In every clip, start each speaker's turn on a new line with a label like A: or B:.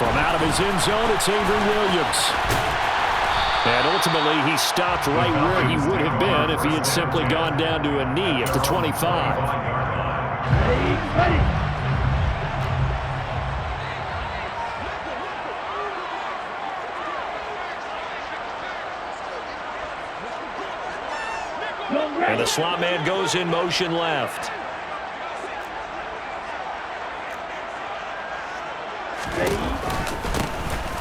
A: From out of his end zone, it's Avery Williams. And ultimately, he stopped right where he would have been if he had simply gone down to a knee at the 25. And the slot man goes in motion left.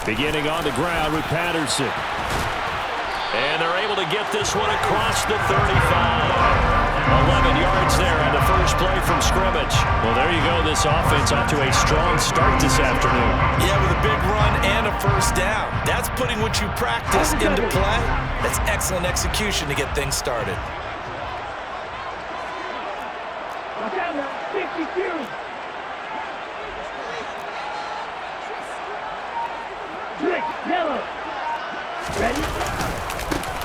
A: Beginning on the ground with Patterson. And they're able to get this one across the 35. 11 yards there on the first play from scrimmage. Well, there you go. This offense off to a strong start this afternoon.
B: Yeah, with a big run and a first down. That's putting what you practice into play. That's excellent execution to get things started.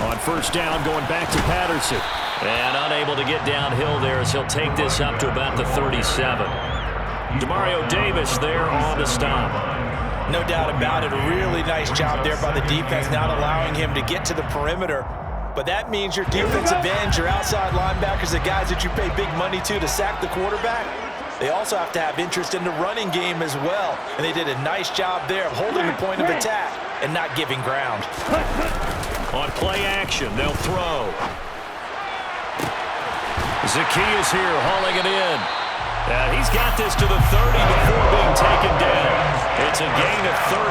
A: On first down, going back to Patterson. And unable to get downhill there as he'll take this up to about the 37. Demario Davis there on the stop.
B: No doubt about it. A really nice job there by the defense, not allowing him to get to the perimeter. But that means your defensive ends, your outside linebackers, the guys that you pay big money to sack the quarterback, they also have to have interest in the running game as well. And they did a nice job there of holding the point of attack and not giving ground.
A: On play action, they'll throw. Zacchaeus here hauling it in. He's got this to the 30 before being taken down. It's a gain of 33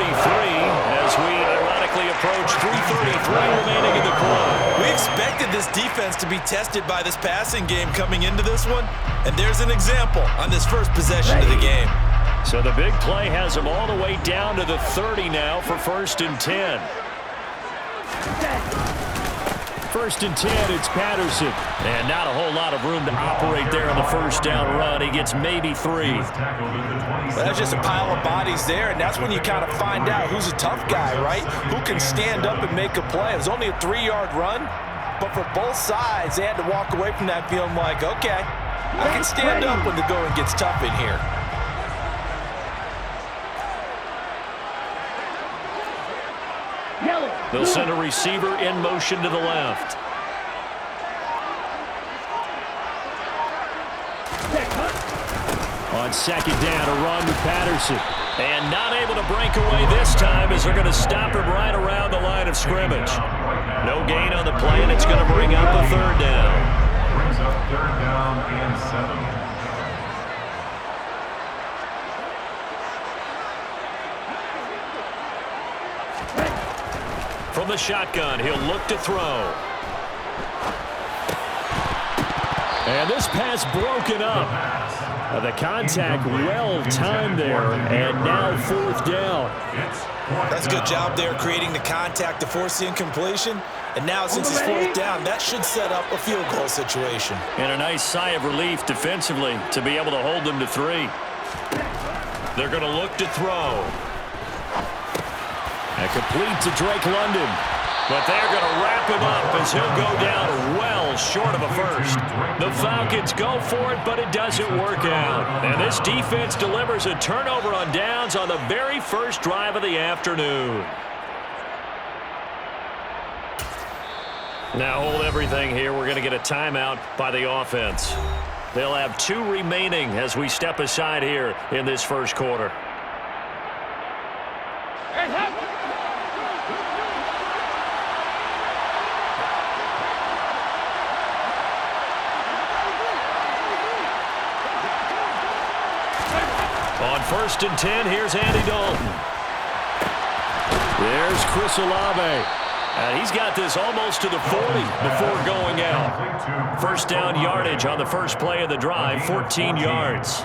A: as we ironically approach 3:33 remaining in the quarter.
B: We expected this defense to be tested by this passing game coming into this one, and there's an example on this first possession of the game.
A: So the big play has them all the way down to the 30 now for 1st and 10. 1st and 10, it's Patterson. And not a whole lot of room to operate there on the first down run. He gets maybe 3.
B: Well, that's just a pile of bodies there, and that's when you kind of find out who's a tough guy, right? Who can stand up and make a play. It was only a 3-yard run, but for both sides, they had to walk away from that feeling like, okay, I can stand up when the going gets tough in here.
A: They'll send a receiver in motion to the left. On second down, a run with Patterson. And not able to break away this time as they're going to stop him right around the line of scrimmage. No gain on the play, and it's going to bring up a 3rd down.
C: Brings up 3rd down and 7.
A: From the shotgun, he'll look to throw. And this pass broken up. The contact well timed there, and now 4th down.
B: That's a good job there creating the contact to force the incompletion. And now since it's 4th down, that should set up a field goal situation.
A: And a nice sigh of relief defensively to be able to hold them to 3. They're going to look to throw. And complete to Drake London. But they're going to wrap him up as he'll go down well short of a first. The Falcons go for it, but it doesn't work out. And this defense delivers a turnover on downs on the very first drive of the afternoon. Now hold everything here. We're going to get a timeout by the offense. They'll have 2 remaining as we step aside here in this first quarter. On 1st and 10, here's Andy Dalton. There's Chris Olave. And he's got this almost to the 40 before going out. First down yardage on the first play of the drive, 14 yards.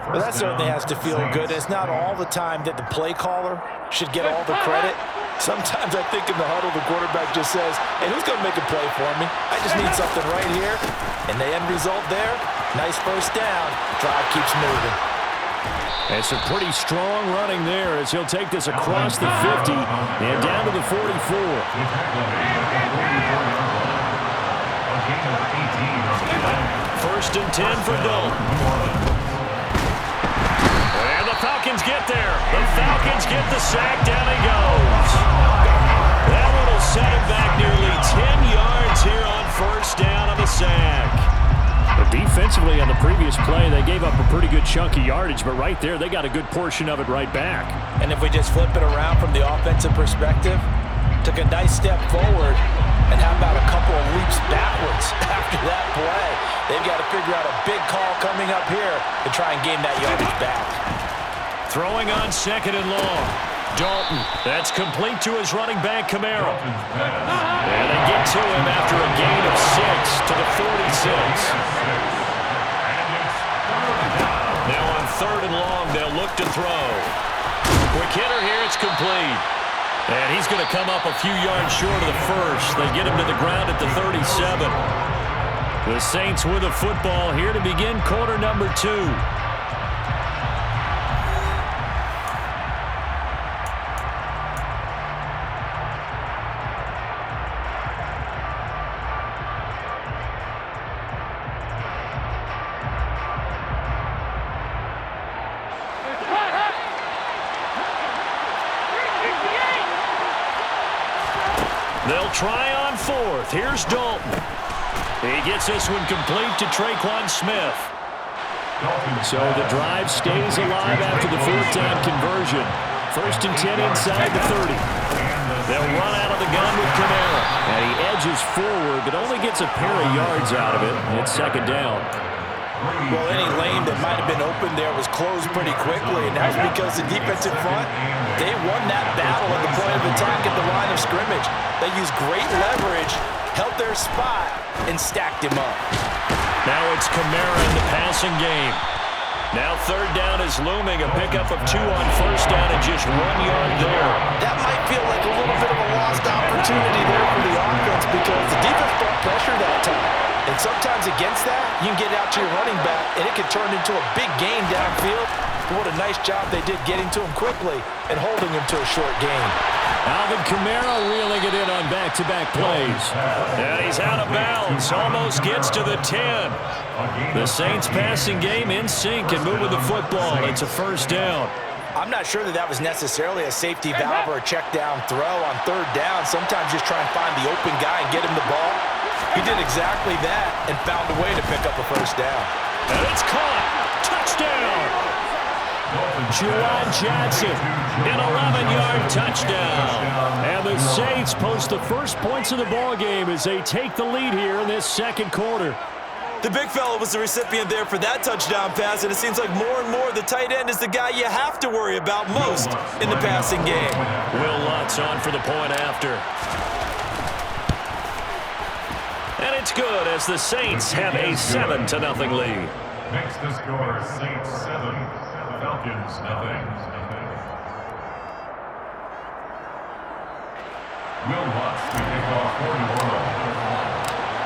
B: Well, that certainly has to feel good. It's not all the time that the play caller should get all the credit. Sometimes I think in the huddle, the quarterback just says, hey, who's going to make a play for me? I just need something right here. And the end result there, nice first down. Drive keeps moving.
A: And some pretty strong running there as he'll take this across the 50 and down to the 44. First and 10 for Dalton. And the Falcons Falcons get there. The Falcons get the sack. Down he goes. That one will set him back nearly 10 yards here on first down of a sack.
D: But defensively on the previous play, they gave up a pretty good chunk of yardage, but right there, they got a good portion of it right back.
B: And if we just flip it around from the offensive perspective, took a nice step forward, and how about a couple of leaps backwards after that play? They've got to figure out a big call coming up here to try and gain that yardage back.
A: Throwing on second and long. Dalton, that's complete to his running back, Kamara. And they get to him after a gain of 6 to the 46. Now on third and long, they'll look to throw. Quick hitter here, it's complete. And he's going to come up a few yards short of the first. They get him to the ground at the 37. The Saints with the football here to begin quarter number 2. They'll try on fourth. Here's Dalton. He gets this one complete to Traquan Smith.
D: So the drive stays alive after the fourth-down conversion. First and 10 inside the 30.
A: They'll run out of the gun with Kamara.
D: And he edges forward, but only gets a pair of yards out of it. It's second down.
B: Well, any lane that might have been open there was closed pretty quickly, and that's because the defensive front, they won that battle at the point of attack at the line of scrimmage. They used great leverage, held their spot, and stacked him up.
A: Now it's Kamara in the passing game. Now third down is looming, a pickup of 2 on first down and just 1 yard there.
B: That might feel like a little bit of a lost opportunity there for the offense because the defense brought pressure that time. And sometimes against that, you can get out to your running back, and it can turn into a big gain downfield. What a nice job they did getting to him quickly and holding him to a short gain.
A: Alvin Kamara reeling it in on back-to-back plays. And he's out of bounds, almost gets to the 10. The Saints passing game in sync and moving the football. It's a first down.
B: I'm not sure that was necessarily a safety valve or a check down throw on third down. Sometimes just try and find the open guy and get him the ball. He did exactly that and found a way to pick up a first down.
A: And it's caught. Touchdown. Juwan Johnson, an 11-yard touchdown. And the Saints post the first points of the ballgame as they take the lead here in this second quarter.
E: The big fella was the recipient there for that touchdown pass, and it seems like more and more the tight end is the guy you have to worry about most in the passing game.
A: Will Lutz on for the point after. And it's good as the Saints have a 7-0 lead.
C: Makes the score Saints 7, Falcons 0. Will Lutz to kick off for New Orleans.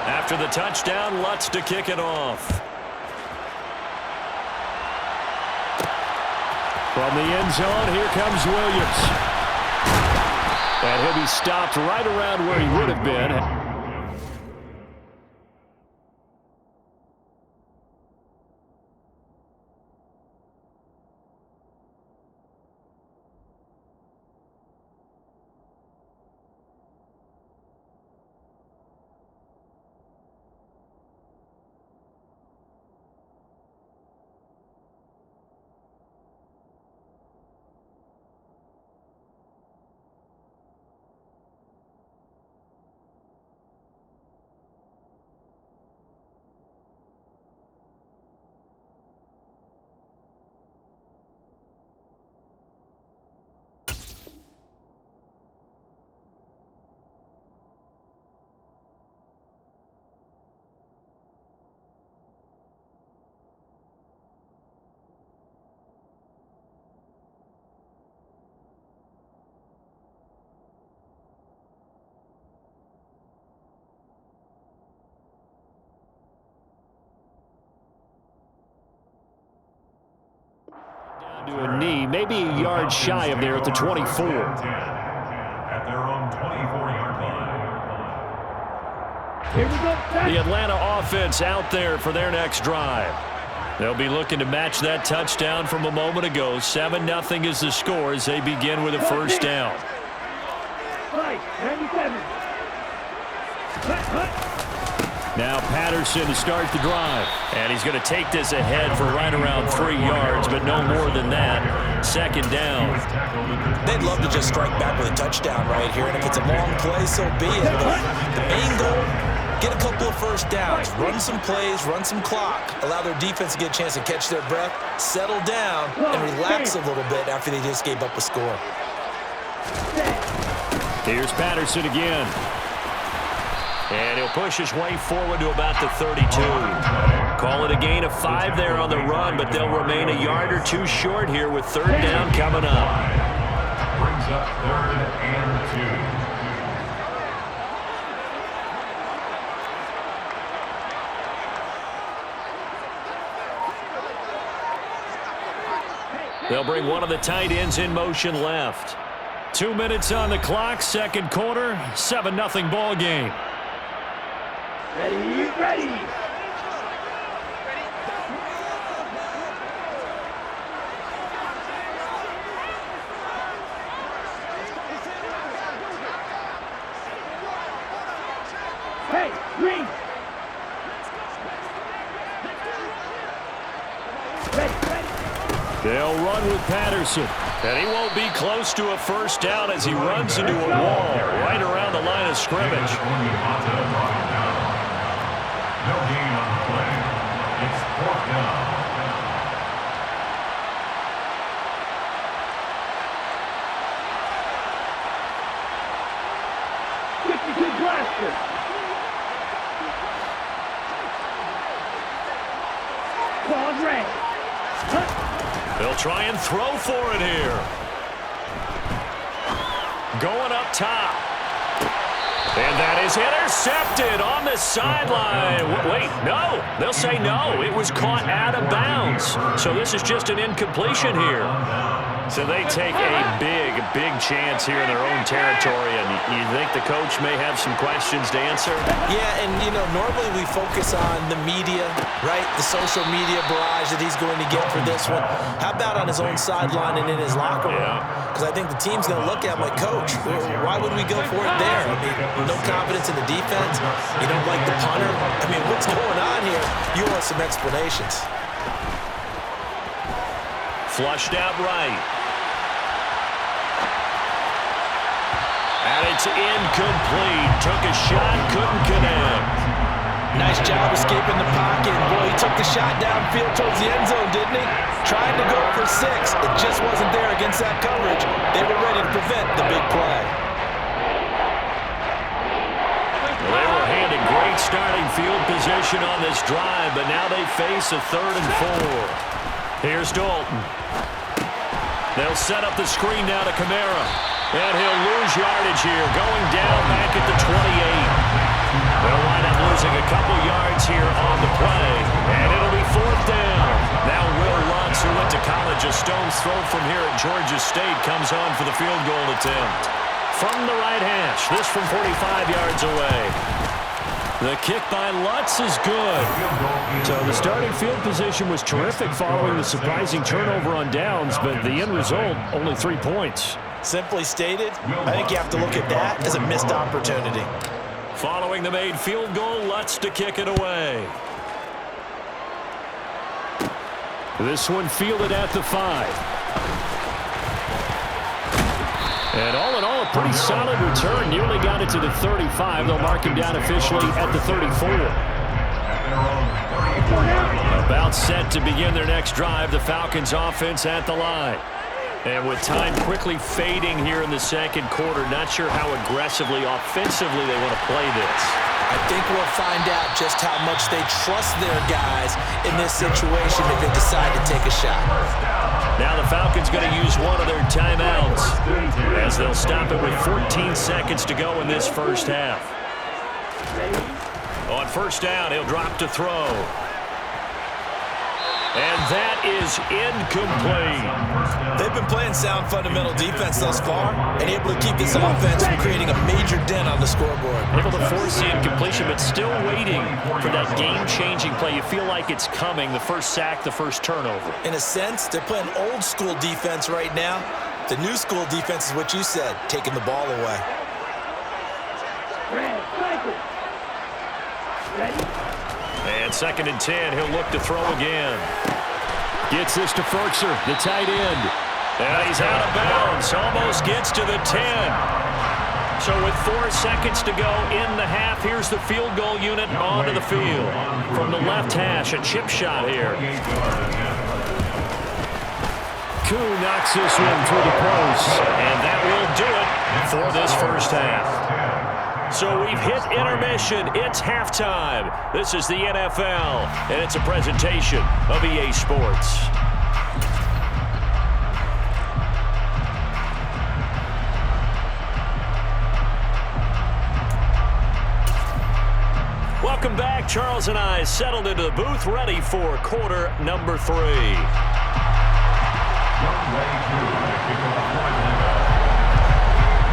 A: After the touchdown, Lutz to kick it off.
D: From the end zone, here comes Williams. And he'll be stopped right around where he would have been. To a knee, maybe a yard shy of there at the 24.
C: At their own 24-yard line.
A: The Atlanta offense out there for their next drive. They'll be looking to match that touchdown from a moment ago. 7-0 is the score as they begin with a first down. Now Patterson to start the drive. And he's going to take this ahead for right around 3 yards, but no more than that. Second down.
B: They'd love to just strike back with a touchdown right here, and if it's a long play, so be it. The main goal, get a couple of first downs, run some plays, run some clock, allow their defense to get a chance to catch their breath, settle down, and relax a little bit after they just gave up a score.
A: Here's Patterson again. And he'll push his way forward to about the 32. Call it a gain of 5 there on the run, but they'll remain a yard or 2 short here with third down coming up.
C: Brings up 3rd and 2.
A: They'll bring one of the tight ends in motion left. 2 minutes on the clock, second quarter, 7-0 ball game.
F: Ready. Hey, green. Ready.
A: They'll run with Patterson. And he won't be close to a first down as he runs into a wall right around the line of scrimmage.
C: No gain on the play. It's 4th down.
A: They'll try and throw for it here. Going up top. And that is intercepted on the sideline. Wait, no. They'll say no. It was caught out of bounds. So this is just an incompletion here. So they take a big chance here in their own territory. And you think the coach may have some questions to answer?
B: Yeah, and, you know, normally we focus on the media, right? The social media barrage that he's going to get for this one. How about on his own sideline and in his locker room? Because I think the team's going to look at him like, Coach, why would we go for it there? I mean, no confidence in the defense. You don't like the punter. I mean, what's going on here? You want some explanations.
A: Flushed out right. And it's incomplete. Took a shot, couldn't connect.
B: Nice job escaping the pocket. Boy, he took the shot downfield towards the end zone, didn't he? Trying to go for 6. It just wasn't there against that coverage. They were ready to prevent the big play.
A: Well, they were handed great starting field position on this drive, but now they face a 3rd and 4. Here's Dalton. They'll set up the screen now to Kamara. And he'll lose yardage here, going down back at the 28. They'll wind up losing a couple yards here on the play, and it'll be 4th down. Now Will Lutz, who went to college a stone's throw from here at Georgia State, comes on for the field goal attempt. From the right hash, this from 45 yards away. The kick by Lutz is good. So the starting field position was terrific following the surprising turnover on downs, but the end result, only 3 points.
B: Simply stated, I think you have to look at that as a missed opportunity.
A: Following the made field goal, Lutz to kick it away. This one fielded at the 5. And all in all, a pretty solid return. Nearly got it to the 35. They'll mark him down officially at the 34. About set to begin their next drive. The Falcons offense at the line. And with time quickly fading here in the second quarter, not sure how aggressively, offensively they want to play this.
B: I think we'll find out just how much they trust their guys in this situation if they decide to take a shot.
A: Now the Falcons going to use one of their timeouts as they'll stop it with 14 seconds to go in this first half. On first down, he'll drop to throw. And that is incomplete.
E: They've been playing sound fundamental defense thus far and able to keep this offense from creating a major dent on the scoreboard.
A: Able to force the incompletion, but still waiting for that game-changing play. You feel like it's coming, the first sack, the first turnover.
E: In a sense, they're playing old school defense right now. The new school defense is what you said, taking the ball away.
A: And 2nd and 10, he'll look to throw again. Gets this to Ferkser, the tight end. And he's out of bounds, almost gets to the 10. So with 4 seconds to go in the half, here's the field goal unit onto the field. From the left hash, a chip shot here.
D: Koo knocks this one through the post.
A: And that will do it for this first half. So we've hit intermission. It's halftime. This is the NFL, and it's a presentation of EA Sports. Welcome back. Charles and I settled into the booth, ready for quarter number 3.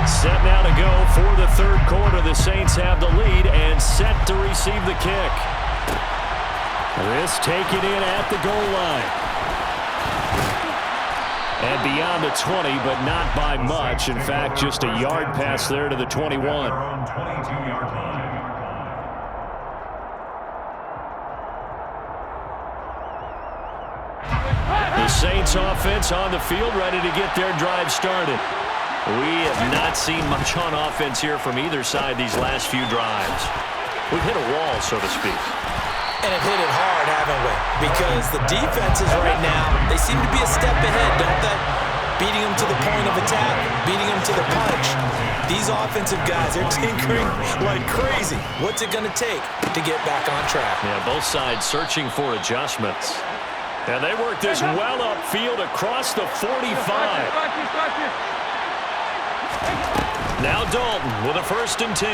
A: Set now to go for the 3rd quarter. The Saints have the lead and set to receive the kick.
D: This taken in at the goal line. And beyond the 20, but not by much. In fact, just a yard pass there to the 21.
A: The Saints offense on the field, ready to get their drive started. We have not seen much on offense here from either side these last few drives. We've hit a wall, so to speak.
E: And have hit it hard, haven't we? Because the defenses right now, they seem to be a step ahead, don't they? Beating them to the point of attack, beating them to the punch. These offensive guys, they're tinkering like crazy. What's it going to take to get back on track?
A: Yeah, both sides searching for adjustments. And they work this well upfield across the 45. Now Dalton with a 1st and 10.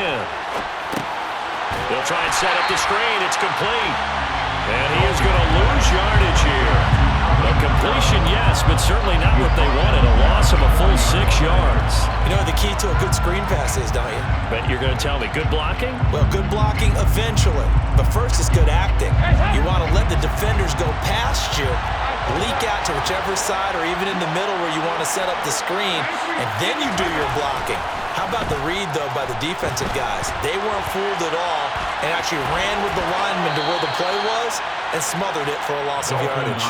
A: They'll try and set up the screen. It's complete. And he is going to lose yardage here. A completion, yes, but certainly not what they wanted. A loss of a full 6 yards.
E: You know what the key to a good screen pass is, don't you?
A: But you're going to tell me, good blocking?
E: Well, good blocking eventually. But first is good acting. You want to let the defenders go past you, leak out to whichever side or even in the middle where you want to set up the screen, and then you do your blocking. How about the read, though, by the defensive guys? They weren't fooled at all and actually ran with the lineman to where the play was and smothered it for a loss of yardage.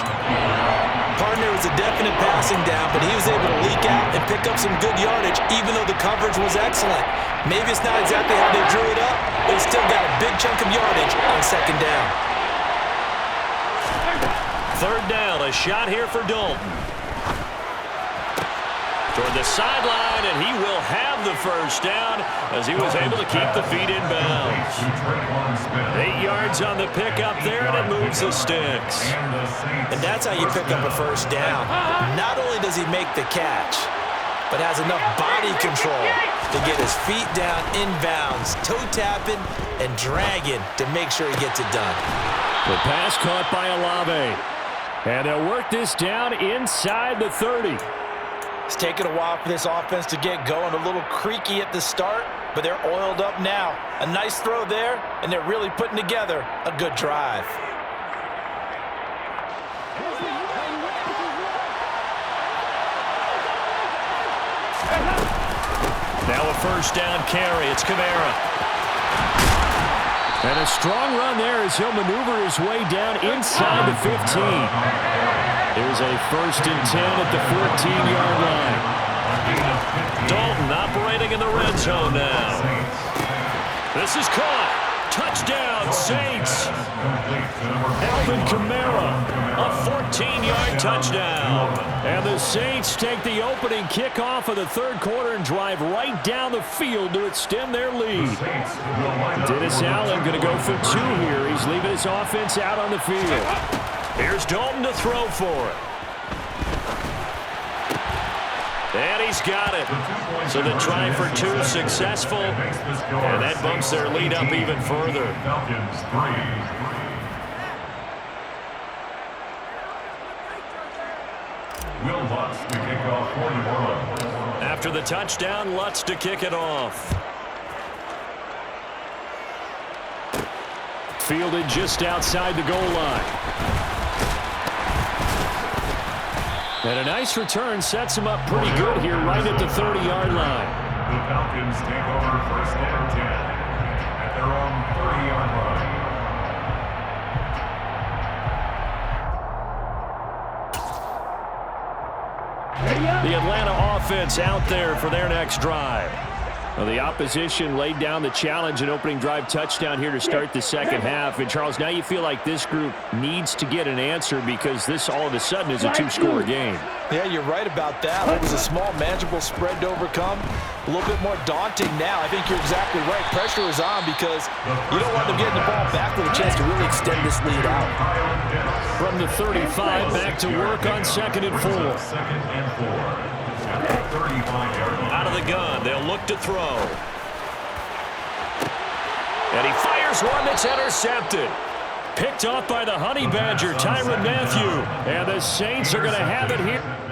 E: Partner was a definite passing down, but he was able to leak out and pick up some good yardage, even though the coverage was excellent. Maybe it's not exactly how they drew it up, but he still got a big chunk of yardage on 2nd down.
A: 3rd down, a shot here for Dalton. Toward the sideline, and he will have the 1st down as he was able to keep the feet in bounds. 8 yards on the pickup there, and it moves the sticks.
E: And that's how you pick up a 1st down. Not only does he make the catch, but has enough body control to get his feet down in bounds, toe tapping and dragging to make sure he gets it done.
D: The pass caught by Olave. And they'll work this down inside the 30.
E: It's taken a while for this offense to get going. A little creaky at the start, but they're oiled up now. A nice throw there, and they're really putting together a good drive.
A: Now a 1st down carry. It's Kamara.
D: And a strong run there as he'll maneuver his way down inside the 15. Here's a 1st and 10 at the 14-yard line.
A: Dalton operating in the red zone now. This is caught. Touchdown, Saints. Alvin Kamara, a 14-yard touchdown.
D: And the Saints take the opening kickoff of the 3rd quarter and drive right down the field to extend their lead. Dennis Allen going to go for 2 here. He's leaving his offense out on the field.
A: Here's Dalton to throw for it. And he's got it. So the try for 2 successful. And that bumps their lead up even further.
C: Lutz to kick off for New Orleans.
A: After the touchdown, Lutz to kick it off.
D: Fielded just outside the goal line. And a nice return sets him up pretty good here right at the 30-yard line.
C: The Falcons take over first and 10 at their own 30-yard line.
D: The Atlanta offense out there for their next drive. Well, the opposition laid down the challenge and opening drive touchdown here to start the second half. And, Charles, now you feel like this group needs to get an answer because this all of a sudden is a two-score game.
B: Yeah, you're right about that. It was a small, manageable spread to overcome. A little bit more daunting now. I think you're exactly right. Pressure is on because you don't want them getting the ball back with a chance to really extend this lead out.
D: From the 35, back to work on 2nd and 4.
C: Second and 4.
A: Out of the gun, they'll look to throw. And he fires one that's intercepted. Picked off by the Honey Badger, Tyrann Mathieu. And the Saints are going to have it here.